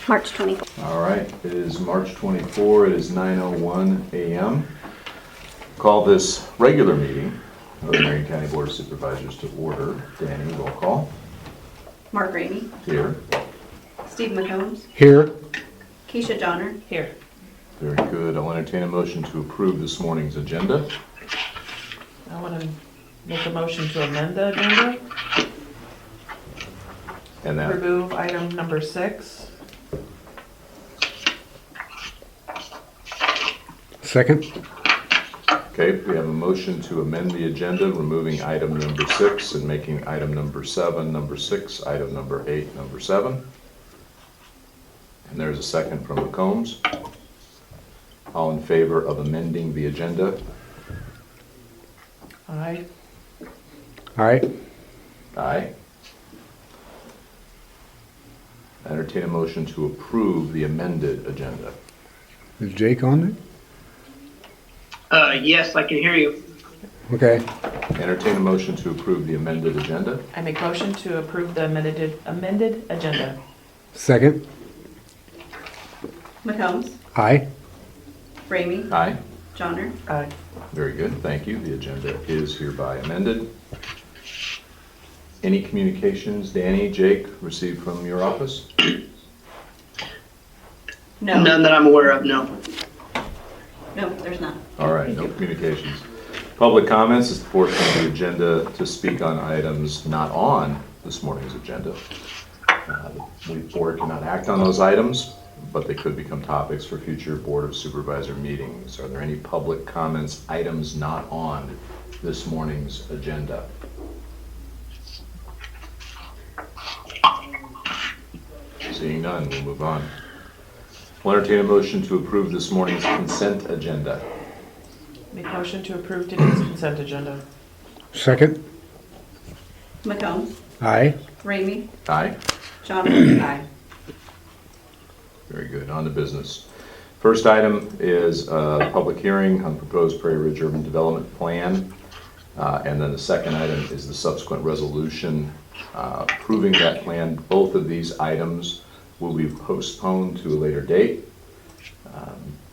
March 24th. All right, it is March 24, it is 9:01 a.m. Call this regular meeting of the Marion County Board of Supervisors to order. Danny, roll call. Mark Ramey, Here. Steve McCombs, Here. Keisha Johnner. Here. Very good. I'll entertain a motion to approve this morning's agenda. I want to make a motion to amend the agenda, And that, remove item number 6. Second. okay, we have a motion to amend the agenda, removing item number 6 and making item number 7 number 6, item number 8 number 7. And there's a second from McCombs. All in favor of amending the agenda? Aye. Aye. Aye. Entertain a motion to approve the amended agenda. Is Jake on Yes, I can hear you. there? Okay. Entertain a motion to approve the amended agenda. I make motion to approve the amended agenda. Second. McCombs, Aye. Ramey, Aye. Johnner. Aye. Very good, thank you. The agenda is hereby amended. Any communications, Danny, Jake, received from your office? No. None that I'm aware of, no. No, there's not. All right, no communications. Public comments is the portion of the agenda to speak on items not on this morning's agenda. The board cannot act on those items, but they could become topics for future Board of Supervisor meetings. Are there any public comments, items not on this morning's agenda? Seeing none, we'll move on. We'll entertain a motion to approve this morning's consent agenda. Make motion to approve today's consent agenda. Second. McCombs, Aye. Ramey, Aye. Johnner. Aye. Very good. On to business. First item is a public hearing on proposed Prairie Ridge Urban Development Plan. And then the second item is the subsequent resolution approving that plan. Both of these items will be postponed to a later date.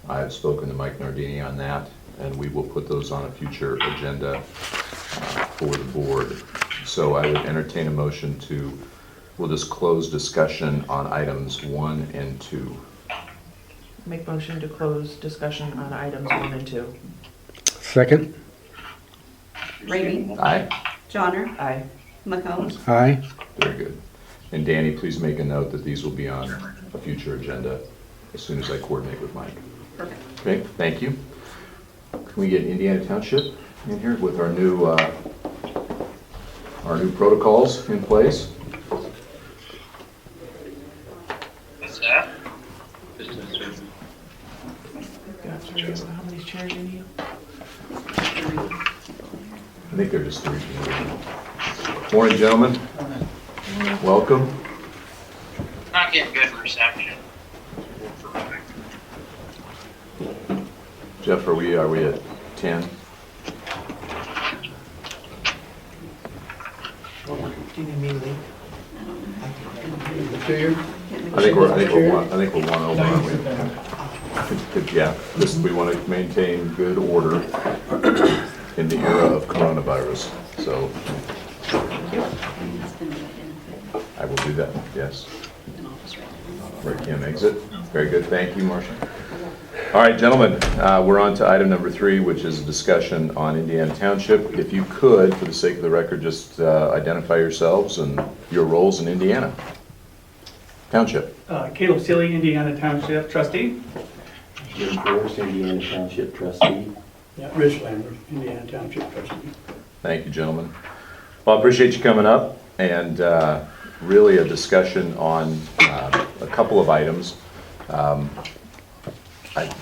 I have spoken to Mike Nardini on that, and we will put those on a future agenda for the board. So I would entertain a motion to, we'll just close discussion on items 1 and 2. Make motion to close discussion on items 1 and 2. Second. Ramey, Aye? Johnner, Aye. McCombs. Aye. Very good. And Danny, please make a note that these will be on a future agenda as soon as I coordinate with Mike. Perfect. Okay, thank you. Can we get Indiana Township in here with our new protocols in place? What's that? Got 3. How many chairs you need? I think they're just 3. Morning, gentlemen. Welcome. Not getting good reception. Jeff, are we at 10? Do you need me to leave? I think we're one over, aren't we? Yeah, we want to maintain good order in the era of coronavirus, so I will do that, yes. Where Kim exit. Very good, thank you, Marcia. All right, gentlemen, we're on to item number 3, which is a discussion on Indiana Township. If you could, for the sake of the record, just identify yourselves and your roles in Indiana Township. Caleb Seeley, Indiana Township Trustee. Jim Forrest, Indiana Township Trustee. Yeah, Rich Lambert, Indiana Township Trustee. Thank you, gentlemen. Well, I appreciate you coming up, and really a discussion on a couple of items.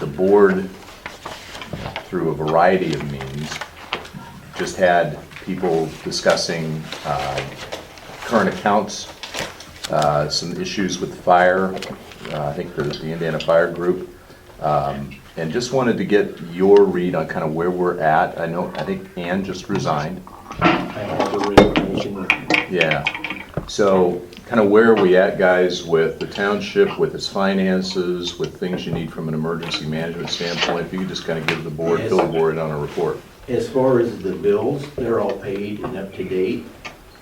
The board, through a variety of means, just had people discussing current accounts, some issues with the fire, I think the Indiana Fire Group, and just wanted to get your read on kind of where we're at. I think Ann just resigned. I have the resignation. Yeah. So kind of where are we at, guys, with the township, with its finances, with things you need from an emergency management standpoint? If you could just kind of give the board, Yes. fill the board on a report. As far as the bills, they're all paid and up to date.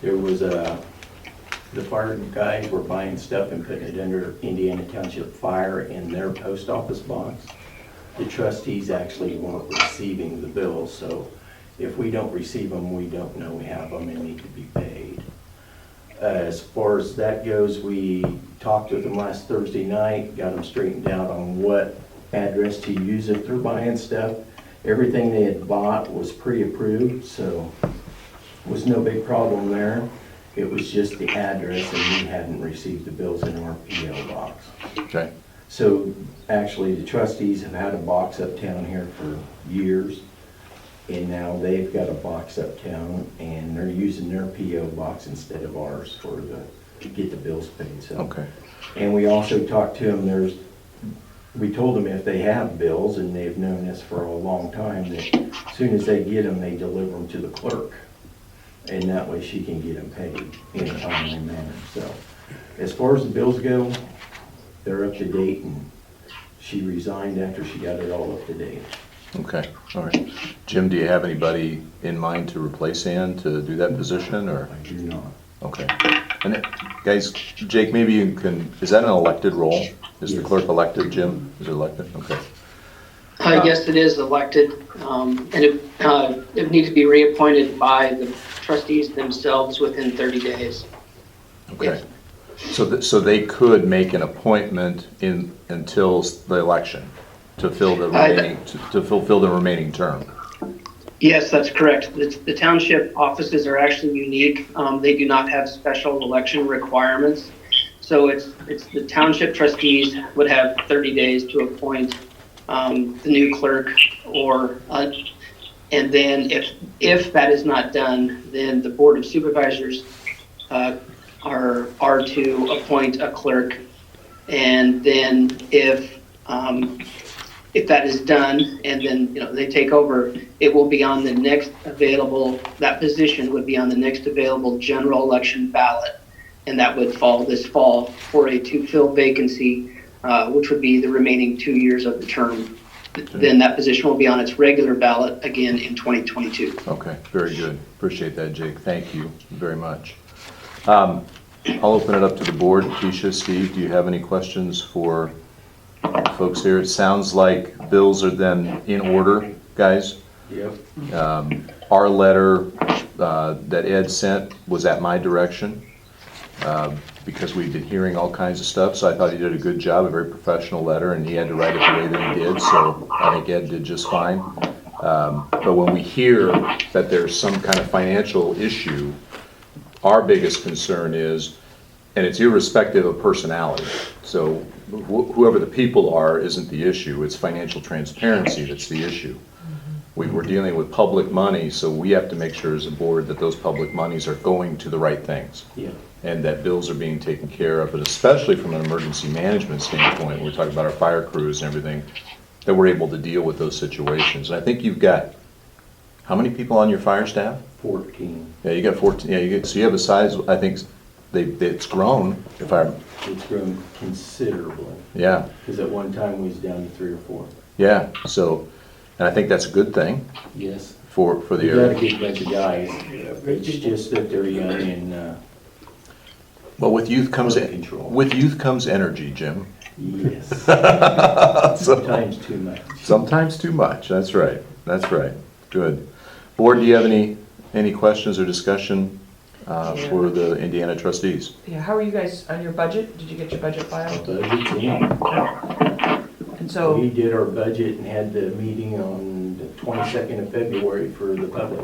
There was the fire guys were buying stuff and putting it under Indiana Township Fire in their post office box. The trustees actually weren't receiving the bills, so if we don't receive them, we don't know we have them and need to be paid. As far as that goes, we talked with them last Thursday night, got them straightened out on what address to use if they're buying stuff. Everything they had bought was pre-approved, so was no big problem there. It was just the address, and we hadn't received the bills in our PO box. Okay? So actually, the trustees have had a box uptown here for years, and now they've got a box uptown, and they're using their PO box instead of ours to get the bills paid, so. Okay. And we also talked to them, we told them if they have bills, and they've known this for a long time, that as soon as they get them, they deliver them to the clerk. And that way she can get them paid in a timely manner, so. As far as the bills go, they're up to date, and she resigned after she got it all up to date. Okay, all right. Jim, do you have anybody in mind to replace Ann to do that position, or? I do not. Okay. And guys, Jake, maybe you can, is that an elected role? Is the Yes. clerk elected, Jim? Is it elected? Okay. Yes, it is elected, and it needs to be reappointed by the trustees themselves within 30 days. Okay. So they could make an appointment until the election to fill the remaining, to fulfill the remaining term? Yes, that's correct. The township offices are actually unique. They do not have special election requirements. So it's the township trustees would have 30 days to appoint the new clerk, or and then if that is not done, then the Board of Supervisors are to appoint a clerk, and then if that is done and then they take over, it will be on the next available. That position would be on the next available general election ballot, and that would fall this fall for a to fill vacancy, which would be the remaining 2 years of the term. Then that position will be on its regular ballot again in 2022. Okay, very good. Appreciate that, Jake. Thank you very much. I'll open it up to the board. Keisha, Steve, do you have any questions for folks here? It sounds like bills are then in order, guys. Yep. Our letter that Ed sent was at my direction because we've been hearing all kinds of stuff, so I thought he did a good job, a very professional letter, and he had to write it the way that he did, so I think Ed did just fine. But when we hear that there's some kind of financial issue, our biggest concern is, and it's irrespective of personality, so whoever the people are isn't the issue, it's financial transparency that's the issue. We're dealing with public money, so we have to make sure as a board that those public monies are going to the right things. Yeah. And that bills are being taken care of, but especially from an emergency management standpoint, we're talking about our fire crews and everything, that we're able to deal with those situations. And I think you've got, how many people on your fire staff? 14. Yeah, you got 14, yeah, so you have a size, I think it's grown, if It's grown considerably, yeah, because at one time we was down to 3 or 4. yeah, so, and I think that's a good thing Yes. for the We got a area. good bunch of guys. It's just that they're young and, Well, with youth comes, Under control. with youth comes energy, Jim. yes, So- sometimes too much. Sometimes too much, that's right, good. Board, do you have any questions or discussion for the Indiana trustees? Yeah, how are you guys on your budget? Did you get your budget filed? Budget's in. And so, We did our budget and had the meeting on the 22nd of February for the public.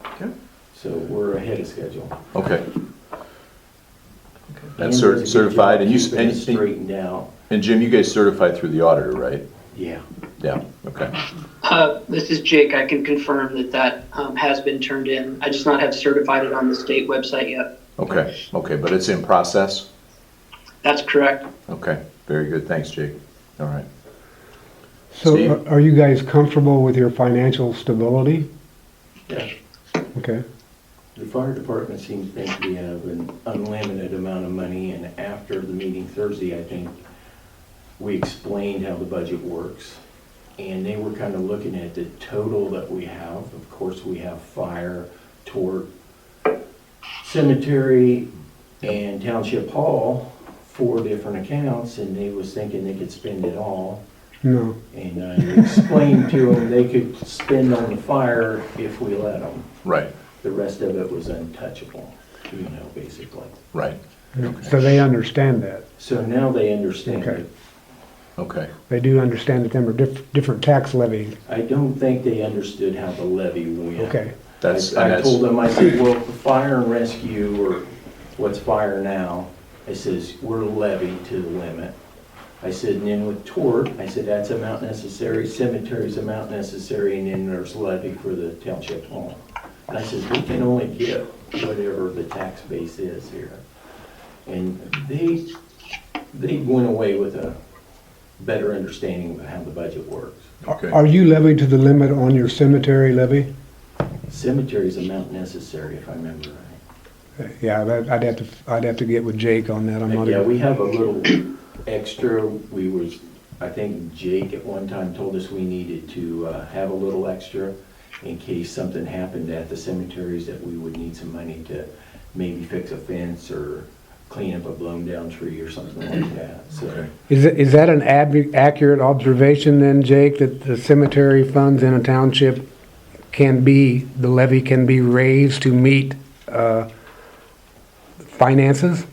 Okay. So we're ahead of schedule. Okay, okay. that's Ann does a good certified, job and you, keeping it straightened out. and Jim, you guys certified through the auditor, right? Yeah. Yeah, okay, This is Jake. I can confirm that has been turned in. I just not have certified it on the state website yet. okay, but it's in process? That's correct. Okay, very good, thanks, Jake, all right. So Steve? are you guys comfortable with your financial stability? Yeah. Okay. the fire department seems to think we have an unlimited amount of money, and after the meeting Thursday, I think we explained how the budget works. And they were kind of looking at the total that we have. Of course, we have fire, tort, cemetery, and township hall, 4 different accounts, and they was thinking they could spend it all. No. And I explained to them they could spend on the fire if we let them. Right, The rest of it was untouchable, basically. right, So they understand that. So now they understand Okay. it. okay, They do understand that them are different tax levies. I don't think they understood how the levy went. Okay. that's, and I that's, told them, I said, well, for fire and rescue, or what's fire now, I says, we're levied to the limit. I said, and then with tort, I said, that's amount necessary, cemetery's amount necessary, and then there's levy for the township home. And I says, we can only get whatever the tax base is here. And they went away with a better understanding of how the budget works. okay. Are you levied to the limit on your cemetery levy? Cemetery's amount necessary, if I remember right. Yeah, I'd have to get with Jake on that. I'm not. Yeah, we have a little extra. I think Jake at one time told us we needed to have a little extra in case something happened at the cemeteries, that we would need some money to maybe fix a fence or clean up a blown down tree or something like that, so. Okay. Is that an accurate observation then, Jake, that the cemetery funds in a township the levy can be raised to meet finances?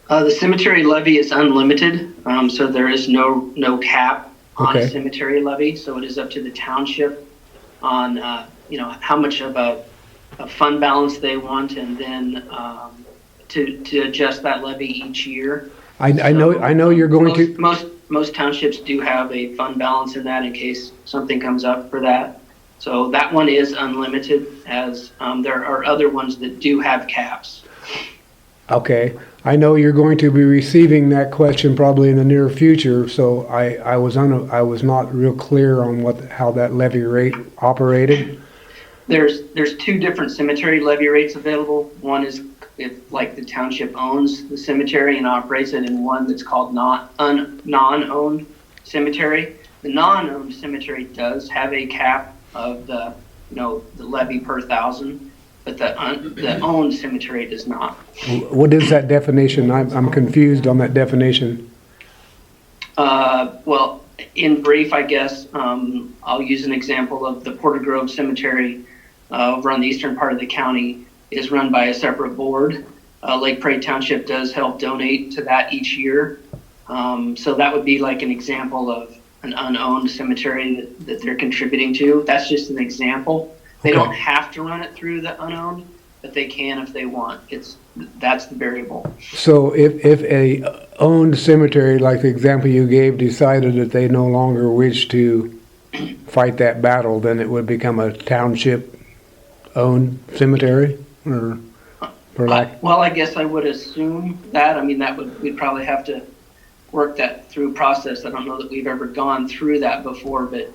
The cemetery levy is unlimited, so there is no cap on Okay. a cemetery levy. So it is up to the township on, how much of a fund balance they want, and then to adjust that levy each year. I know you're going to. Most townships do have a fund balance in that in case something comes up for that. So that one is unlimited, as there are other ones that do have caps. Okay, I know you're going to be receiving that question probably in the near future, so I was not real clear on how that levy rate operated. There's 2 different cemetery levy rates available. One is if like the township owns the cemetery and operates it, and one that's called non-owned cemetery. The non-owned cemetery does have a cap of the levy per 1,000, but the owned cemetery does not. What is that definition? I'm confused on that definition. Well, in brief, I guess, I'll use an example of the Porter Grove Cemetery over on the eastern part of the county is run by a separate board. Lake Prairie Township does help donate to that each year. So that would be like an example of an unowned cemetery that they're contributing to. That's just an example. They Okay. don't have to run it through the unowned, but they can if they want. That's the variable. So if a owned cemetery, like the example you gave, decided that they no longer wish to fight that battle, then it would become a township-owned cemetery, or for lack? Well, I guess I would assume that. I mean, we'd probably have to work that through process. I don't know that we've ever gone through that before, but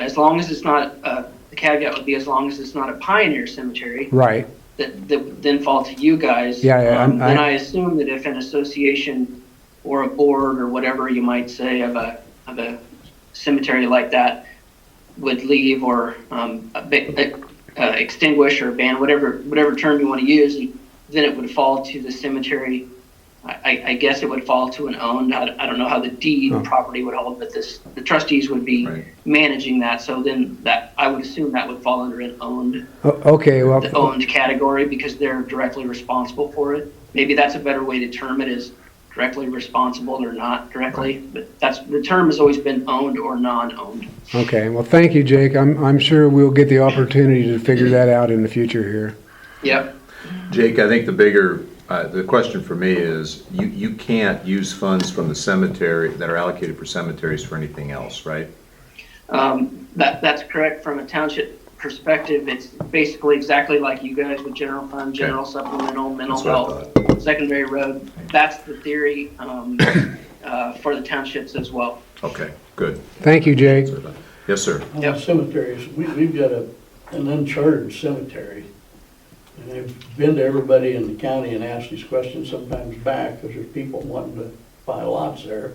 as long as it's not, the caveat would be as long as it's not a pioneer cemetery Right. that would then fall to you guys. Yeah, Then I assume that if an association or a board or whatever you might say of a cemetery like that would leave or extinguish or ban, whatever term you want to use, then it would fall to the cemetery. I guess it would fall to an owned. I don't know how the deed property would hold, but the trustees would be Right. managing that. So then I would assume that would fall under an owned, Okay, well, the owned category, because they're directly responsible for it. Maybe that's a better way to term it, is directly responsible or not directly. But the term has always been owned or non-owned. okay. Well, thank you, Jake. I'm sure we'll get the opportunity to figure that out in the future here. Yep. Jake, I think the question for me is, you can't use funds from the cemetery that are allocated for cemeteries for anything else, right? That's correct. From a township perspective, it's basically exactly like you guys with general fund, general supplemental, mental That's what I health, secondary road. That's the theory for the townships as well. Okay, good. Thank you, Jake. Yes, sir. On Yep. the cemeteries, we've got an uncharted cemetery And I've been to everybody in the county and asked these questions sometimes back, because there's people wanting to buy lots there.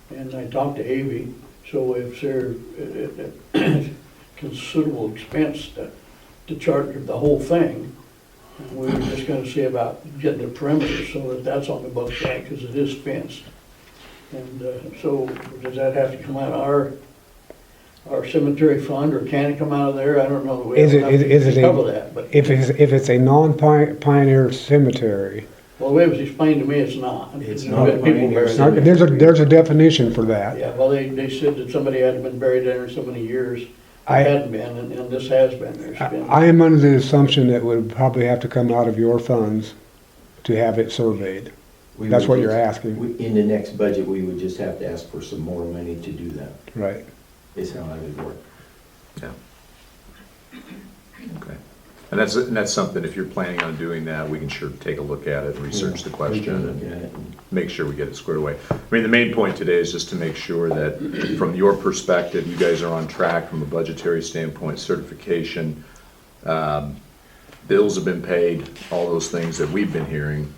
And I talked to Avy, so if there, considerable expense to charter the whole thing, we were just gonna see about getting the perimeter so that that's on the books, right, because it is fenced. And so does that have to come out of our cemetery fund, or can it come out of there? I don't know. We Is don't it, have is to it, cover a- that, but, if it's a non-pioneer cemetery, well, the way it was explained to me, it's not. It's We've not got a people pioneer buried cemetery. there. there's a definition for that. Yeah, well, they said that somebody hadn't been buried there in so many years. I- Hadn't been, and this has been. There's been. I am under the assumption that would probably have to come out of your funds to have it surveyed. We That's would what you're just- asking, In the next budget, we would just have to ask for some more money to do that, right? is how I would work. Yeah. Okay. And that's something, if you're planning on doing that, we can sure take a look at it, research the We question, can look and at it and- make sure we get it squared away. I mean, the main point today is just to make sure that, from your perspective, you guys are on track from a budgetary standpoint, certification, bills have been paid, all those things that we've been hearing.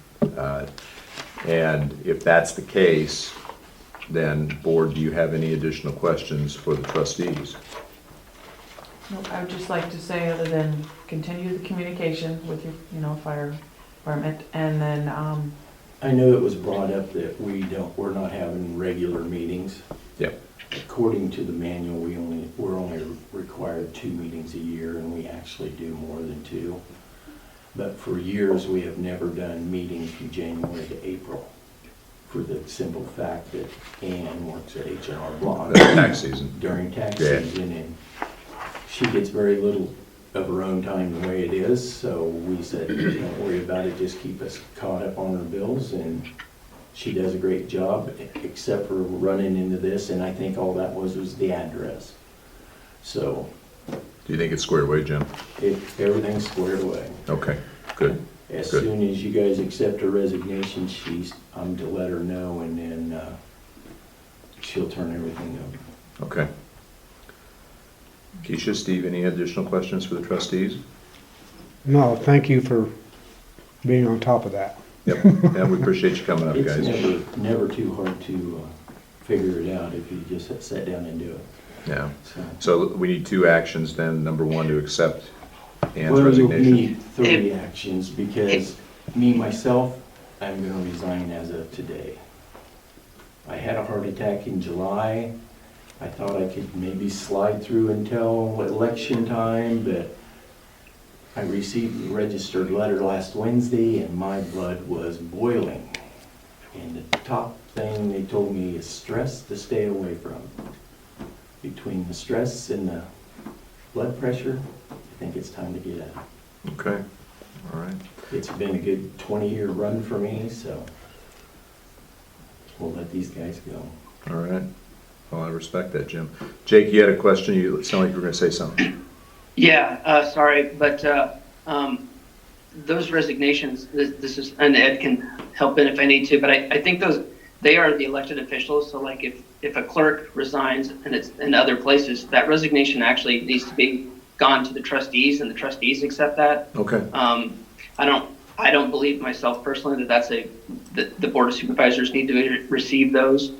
And if that's the case, then, board, do you have any additional questions for the trustees? Nope, I would just like to say, other than continue the communication with your, fire department, and then, I know it was brought up that we're not having regular meetings. Yep. According to the manual, we're only required 2 meetings a year, and we actually do more than 2. But for years, we have never done meetings from January to April, for the simple fact that Ann works at H&R Block Tax season. during tax Yeah. season, and she gets very little of her own time the way it is, so we said, don't worry about it, just keep us caught up on her bills, and she does a great job, except for running into this, and I think all that was the address. So, Do you think it's squared away, Jim? everything's squared away. Okay, good. As Good. soon as you guys accept her resignation, I'm to let her know, and then, she'll turn everything over. Okay. Keisha, Steve, any additional questions for the trustees? No, thank you for being on top of that. Yep, yeah, we appreciate you coming up, It's guys. never too hard to figure it out if you just sit down and do it. Yeah, So, so we need 2 actions then. Number 1, to accept Ann's well, you'll resignation. need 3 actions, because myself, I'm gonna resign as of today. I had a heart attack in July. I thought I could maybe slide through until election time, but I received the registered letter last Wednesday, and my blood was boiling. And the top thing they told me is stress to stay away from. Between the stress and the blood pressure, I think it's time to get out. Okay, all right. It's been a good 20-year run for me, so we'll let these guys go. All right. Well, I respect that, Jim. Jake, you had a question? You sound like you were going to say something. Yeah, sorry, but those resignations, this is, and Ed can help in if I need to, but I think they are the elected officials, so like if a clerk resigns and it's in other places, that resignation actually needs to be gone to the trustees, and the trustees accept that. Okay, I don't believe myself personally that the Board of Supervisors need to receive those.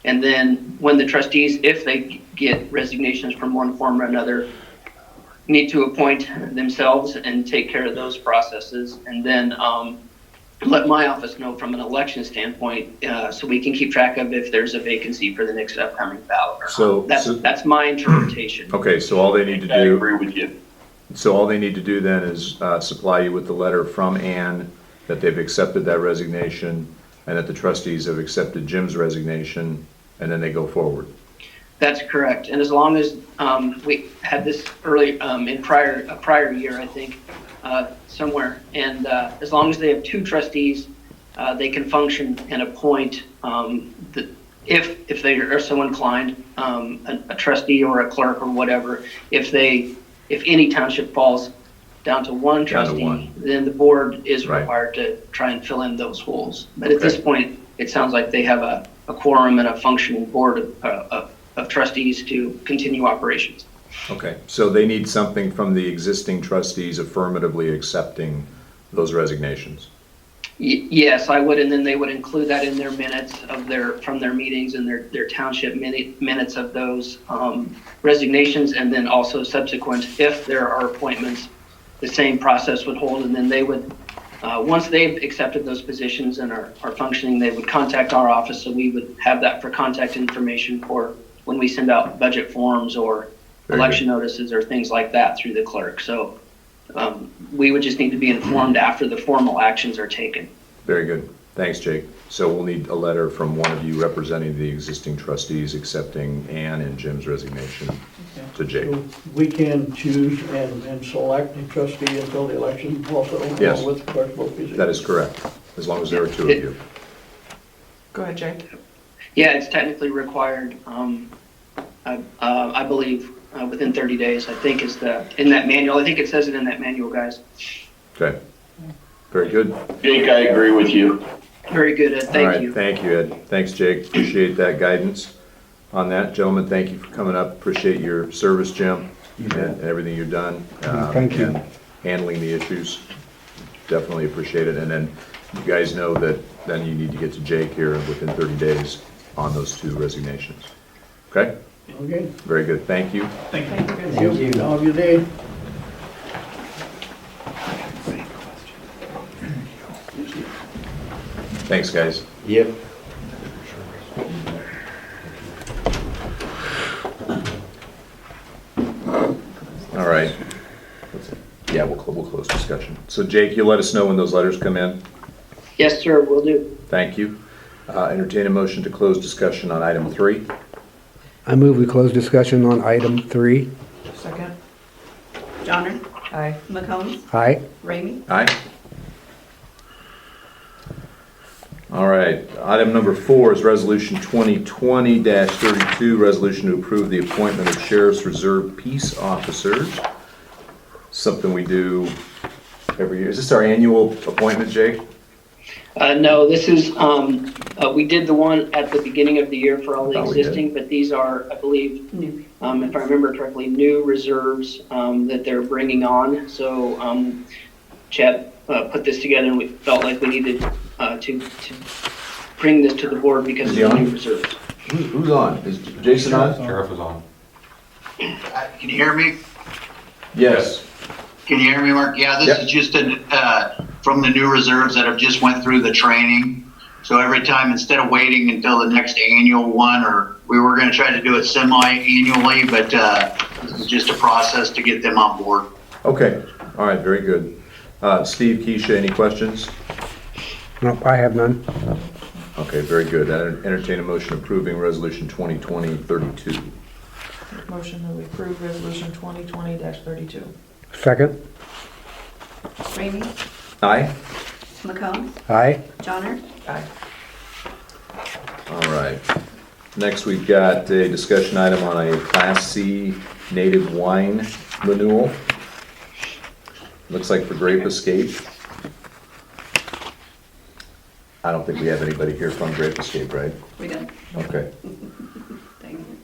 And then when the trustees, if they get resignations from one form or another, need to appoint themselves and take care of those processes, and then let my office know from an election standpoint, so we can keep track of if there's a vacancy for the next upcoming ballot or not. That's my interpretation. okay, so all they need to I do, agree with you. so all they need to do then is supply you with the letter from Ann that they've accepted that resignation, and that the trustees have accepted Jim's resignation, and then they go forward. That's correct. And as long as we had this early in a prior year, I think, somewhere, and as long as they have 2 trustees, they can function and appoint if they are so inclined, a trustee or a clerk or whatever. If any township falls down to 1 Down to trustee, 1. then the board is Right. required to try and fill in those holes. But at this Okay. point, it sounds like they have a quorum and a functioning board of trustees to continue operations. Okay, so they need something from the existing trustees affirmatively accepting those resignations? Yes, I would, and then they would include that in their minutes of from their meetings and their township minutes of those resignations, and then also subsequent, if there are appointments, the same process would hold, and then they would, once they've accepted those positions and are functioning, they would contact our office, so we would have that for contact information for when we send out budget forms or Very election notices or things like that through the clerk. So we would just need to be informed after the formal actions are taken. Very good. Thanks, Jake. So we'll need a letter from one of you representing the existing trustees accepting Ann and Jim's resignation to Jake. So we can choose and select a trustee until the election also, Yes. along with clerk both positions. That is correct, as long as there are two of you. Go ahead, Jake. Yeah, it's technically required, I believe, within 30 days, I think is in that manual. I think it says it in that manual, guys. Okay. Very good. Jake, I agree with you. Very good, Ed. All Thank right, you. thank you, Ed. Thanks, Jake. Appreciate that guidance on that. Gentlemen, thank you for coming up. Appreciate your service, Jim, and everything you've done. Thank you. And handling the issues. Definitely appreciate it. And then you guys know that then you need to get to Jake here within 30 days on those two resignations. Okay? Okay, Very good. Thank you. Thank you. thank you. Have a good day. Thanks, guys. Yep. All right. Yeah, we'll close discussion. So Jake, you'll let us know when those letters come in? Yes, sir, will do. Thank you. Entertain a motion to close discussion on item 3. I move we close discussion on item 3. Second. Johnner, Aye. McCombs, Aye. Ramey, Aye. All right, item number 4 is resolution 2020-32, resolution to approve the appointment of Sheriff's Reserve Peace Officers. Something we do every year. Is this our annual appointment, Jake? No, this is, we did the one at the beginning of the year for all the Thought we did. existing, but these are, I believe, new. if I remember correctly, new reserves that they're bringing on. So Chad put this together, and we felt like we needed to bring this to the board because of Is he the on? new reserves. Who's on? Is Jason on? Sheriff is on. Can you hear me? Yes. Can you hear me, Mark? Yeah, this Yep. is just from the new reserves that have just went through the training. So every time, instead of waiting until the next annual one, or we were going to try to do it semi-annually, but this is just a process to get them on board. Okay, all right, very good. Steve, Keisha, any questions? Nope, I have none. Okay, very good. Entertain a motion approving resolution 2020-32. Motion that we approve resolution 2020-32. Second. Ramey, Aye? McCombs, Aye. Johnner, Aye. All right. Next, we've got a discussion item on a Class C native wine renewal. Looks like for Grape Escape. I don't think we have anybody here from Grape Escape, right? we done. Okay. Thank you.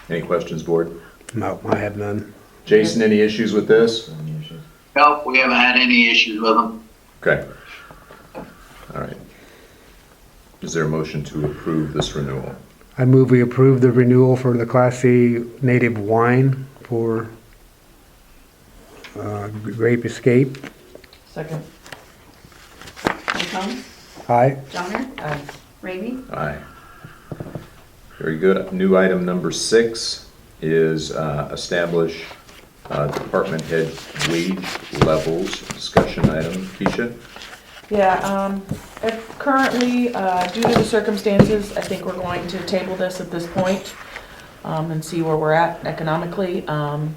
Any questions, board? No, I have none. Jason, any issues with this? Nope, we haven't had any issues with them. Okay. All right. Is there a motion to approve this renewal? I move we approve the renewal for the Class C native wine for Grape Escape. Second. McCombs, Aye. Johnner, Aye. Ramey, Aye. Very good. New item number 6 is establish department head wage levels. Discussion item. Keisha? Yeah, currently, due to the circumstances, I think we're going to table this at this point, and see where we're at economically. Yeah,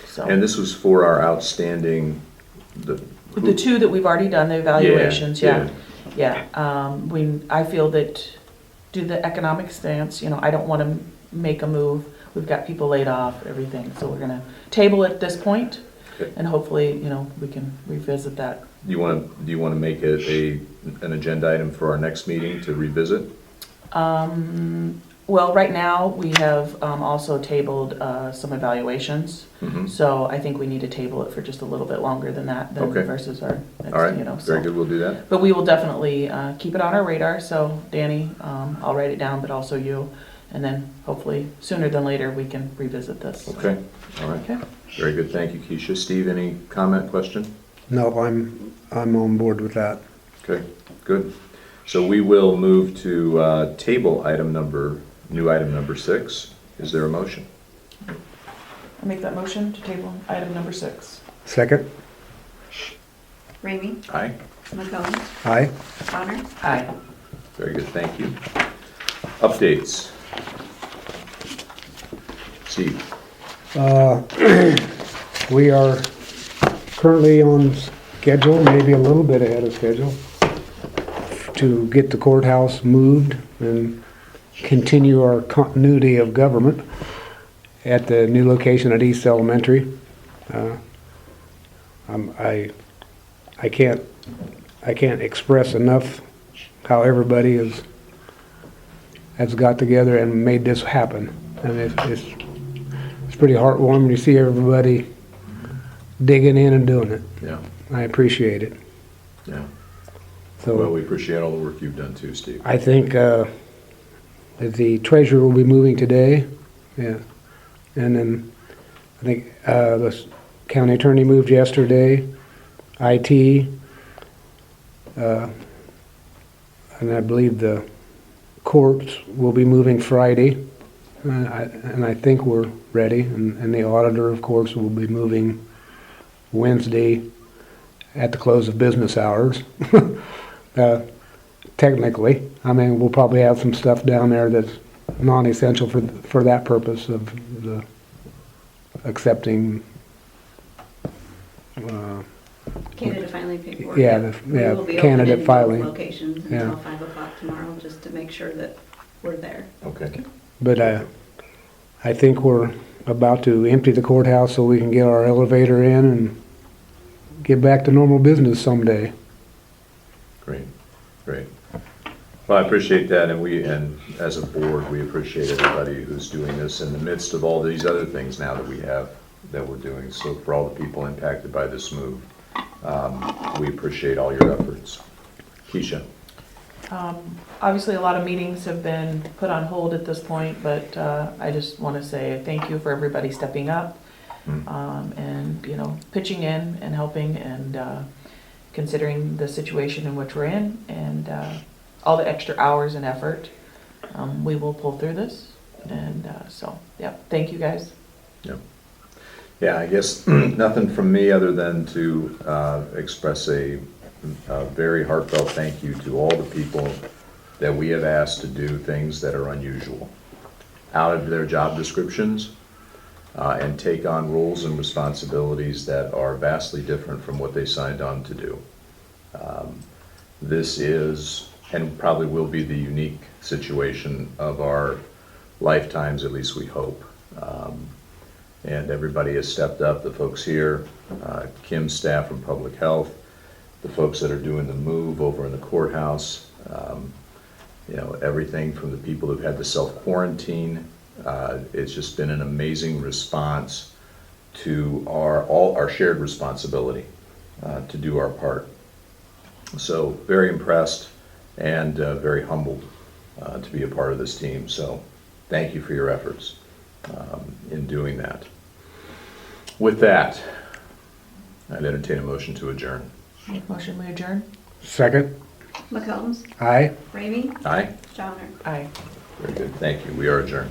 so. And this was for our outstanding, The two that we've already done, the evaluations, Yeah, yeah. I feel that due to the economic stance, I don't want to make a move. We've got people laid off, everything, so we're gonna table it at this point, Okay. and hopefully, we can revisit that. Do you want to make it an agenda item for our next meeting to revisit? Well, right now, we have also tabled some evaluations. Mhm. So I think we need to table it for just a little bit longer than that, than Okay. versus our All next, right, you know, very so. good, we'll do that. But we will definitely keep it on our radar, so Danny, I'll write it down, but also you. And then hopefully sooner than later, we can revisit this. Okay, all right. Okay. Very good, thank you, Keisha. Steve, any comment, question? No, I'm on board with that. Okay, good. So we will move to table new item number 6. Is there a motion? I make that motion to table item number 6. Second? Ramey, Aye. McCombs, Aye. Johnner, Aye. Very good, thank you. Updates. Steve? We are currently on schedule, maybe a little bit ahead of schedule, to get the courthouse moved and continue our continuity of government at the new location at East Elementary. I can't express enough how everybody has got together and made this happen. And it's pretty heartwarming to see everybody digging in and doing it. Yeah, I appreciate it. yeah. Well, So we appreciate all the work you've done too, Steve. I think that the treasurer will be moving today. Yeah. And then I think the county attorney moved yesterday, IT, and I believe the courts will be moving Friday. And I think we're ready. And the auditor, of course, will be moving Wednesday at the close of business hours. Technically, I mean, we'll probably have some stuff down there that's non-essential for that purpose of the accepting. candidate filing paperwork. Yeah, We will be candidate open in both filing. locations Yeah. until 5 o'clock tomorrow, just to make sure that we're there. Okay, But I think we're about to empty the courthouse so we can get our elevator in and get back to normal business someday. great, great. Well, I appreciate that, and as a board, we appreciate everybody who's doing this in the midst of all these other things now that we're doing. So for all the people impacted by this move, we appreciate all your efforts. Keisha? Obviously, a lot of meetings have been put on hold at this point, but I just want to say thank you for everybody stepping up and, you know, pitching in and helping and considering the situation in which we're in and all the extra hours and effort. We will pull through this. And so, yeah, thank you guys. Yep. Yeah, I guess nothing from me other than to express a very heartfelt thank you to all the people that we have asked to do things that are unusual, out of their job descriptions, and take on roles and responsibilities that are vastly different from what they signed on to do. This is, and probably will be, the unique situation of our lifetimes, at least we hope. And everybody has stepped up, the folks here, Kim's staff from Public Health, the folks that are doing the move over in the courthouse, you know, everything from the people who've had to self-quarantine. It's just been an amazing response to our shared responsibility to do our part. So very impressed and very humbled to be a part of this team. So thank you for your efforts in doing that. With that, I'd entertain a motion to adjourn. Motion, we adjourn? Second? McCombs, Aye. Ramey, Aye? Johnner. Aye. Very good. Thank you. We are adjourned.